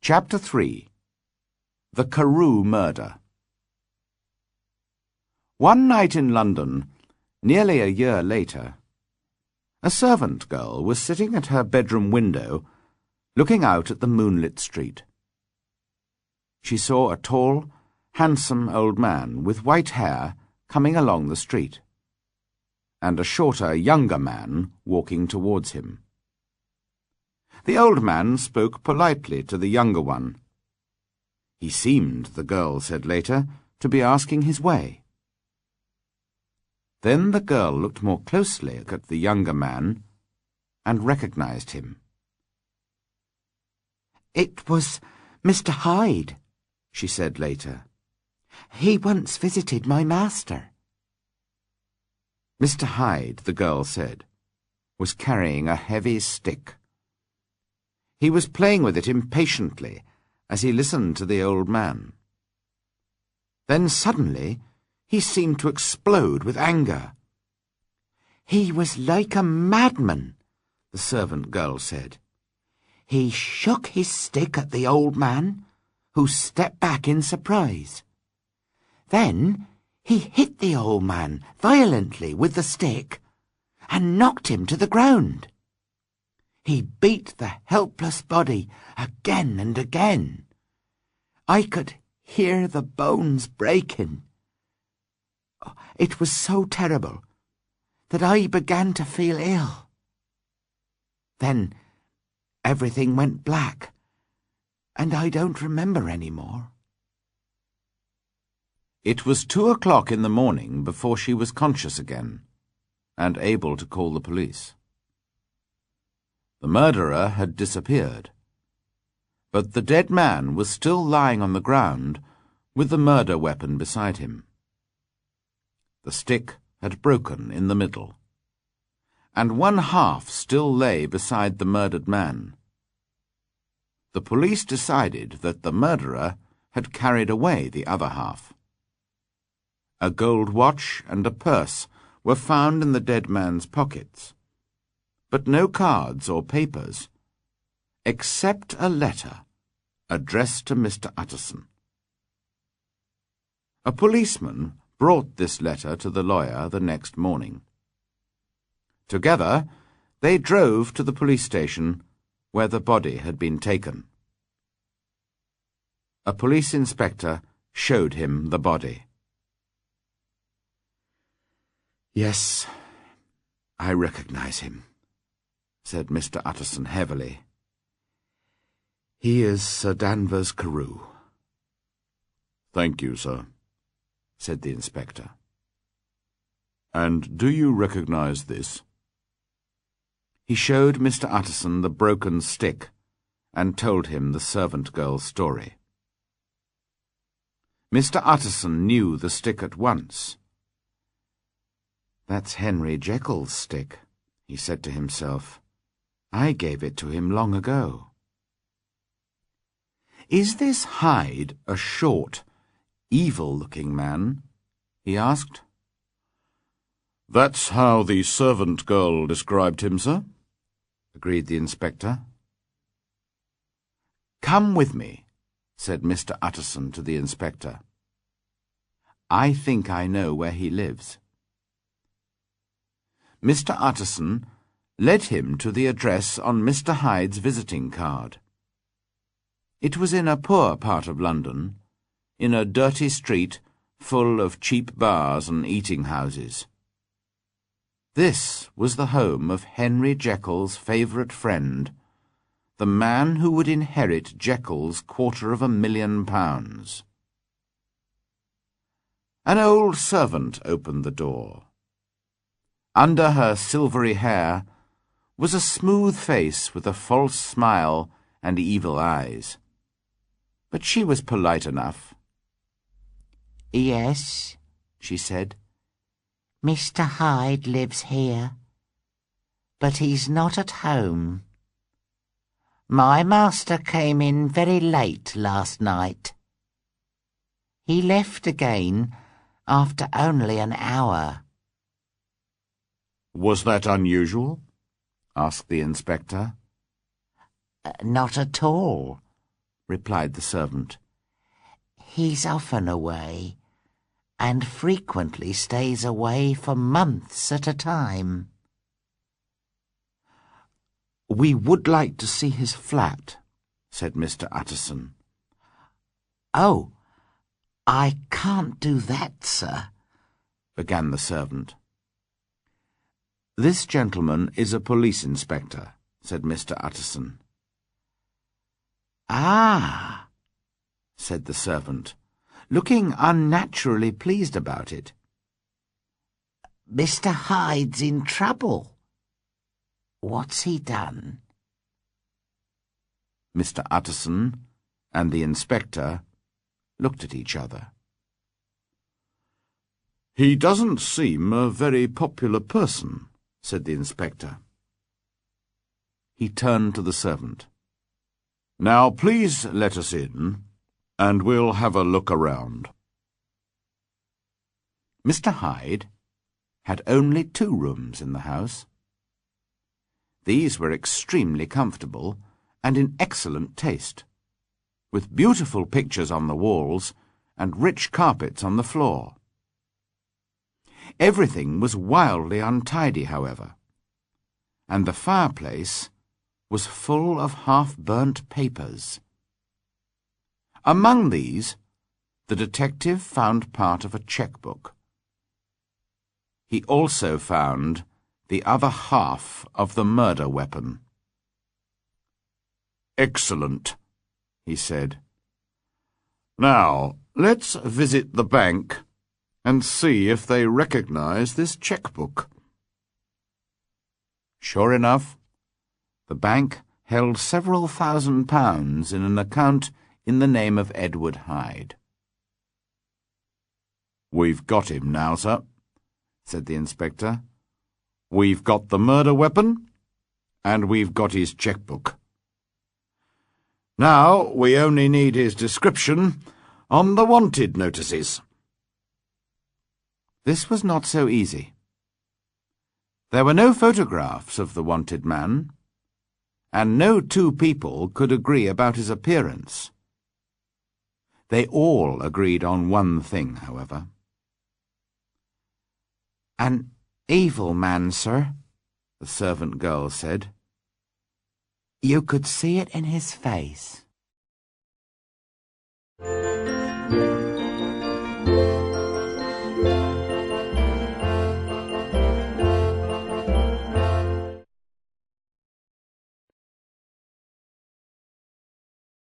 Chapter 3. The Carew Murder. One night in London, nearly a year later, a servant girl was sitting at her bedroom window, looking out at the moonlit street. She saw a tall, handsome old man with white hair coming along the street, and a shorter, younger man walking towards him. The old man spoke politely to the younger one. He seemed, the girl said later, to be asking his way. Then the girl looked more closely at the younger man and recognized him. "It was Mr. Hyde," she said later. "He once visited my master." Mr. Hyde, the girl said, was carrying a heavy stick. He was playing with it impatiently as he listened to the old man. Then suddenly he seemed to explode with anger. "He was like a madman," the servant girl said. "He shook his stick at the old man, who stepped back in surprise. Then he hit the old man violently with the stick and knocked him to the ground. He beat the helpless body again and again. I could hear the bones breaking. It was so terrible that I began to feel ill. Then everything went black, and I don't remember any more." It was 2 o'clock in the morning before she was conscious again and able to call the police. The murderer had disappeared, but the dead man was still lying on the ground with the murder weapon beside him. The stick had broken in the middle, and one half still lay beside the murdered man. The police decided that the murderer had carried away the other half. A gold watch and a purse were found in the dead man's pockets, but no cards or papers, except a letter addressed to Mr. Utterson. A policeman brought this letter to the lawyer the next morning. Together, they drove to the police station where the body had been taken. A police inspector showed him the body. "Yes, I recognize him," said Mr. Utterson heavily. "He is Sir Danvers Carew." "Thank you, sir," said the inspector. "And do you recognize this?" He showed Mr. Utterson the broken stick and told him the servant girl's story. Mr. Utterson knew the stick at once. "That's Henry Jekyll's stick," he said to himself. "I gave it to him long ago." "Is this Hyde a short, evil-looking man?" he asked. "That's how the servant girl described him, sir," agreed the inspector. "Come with me," said Mr. Utterson to the inspector. "I think I know where he lives." Mr. Utterson led him to the address on Mr. Hyde's visiting card. It was in a poor part of London, in a dirty street full of cheap bars and eating houses. This was the home of Henry Jekyll's favourite friend, the man who would inherit Jekyll's £250,000. An old servant opened the door. Under her silvery hair was a smooth face with a false smile and evil eyes. But she was polite enough. "Yes," she said. "Mr. Hyde lives here, but he's not at home. My master came in very late last night. He left again after only an hour." "Was that unusual?" asked the inspector. "Not at all," replied the servant. "He's often away, and frequently stays away for months at a time." "We would like to see his flat," said Mr. Utterson. "Oh, I can't do that, sir," began the servant. "This gentleman is a police inspector," said Mr. Utterson. "Ah," said the servant, looking unnaturally pleased about it. "Mr. Hyde's in trouble. What's he done?" Mr. Utterson and the inspector looked at each other. "He doesn't seem a very popular person," said the inspector. He turned to the servant. "Now please let us in, and we'll have a look around." Mr. Hyde had only 2 rooms in the house. These were extremely comfortable and in excellent taste, with beautiful pictures on the walls and rich carpets on the floor. Everything was wildly untidy, however, and the fireplace was full of half-burnt papers. Among these, the detective found part of a cheque-book. He also found the other half of the murder weapon. "Excellent," he said. "Now, let's visit the bank and see if they recognize this cheque-book." Sure enough, the bank held several £1,000 in an account in the name of Edward Hyde. "We've got him now, sir," said the inspector. "We've got the murder weapon, and we've got his cheque-book. Now we only need his description on the wanted notices." This was not so easy. There were no photographs of the wanted man, and no 2 people could agree about his appearance. They all agreed on one thing, however. "An evil man, sir," the servant girl said. "You could see it in his face."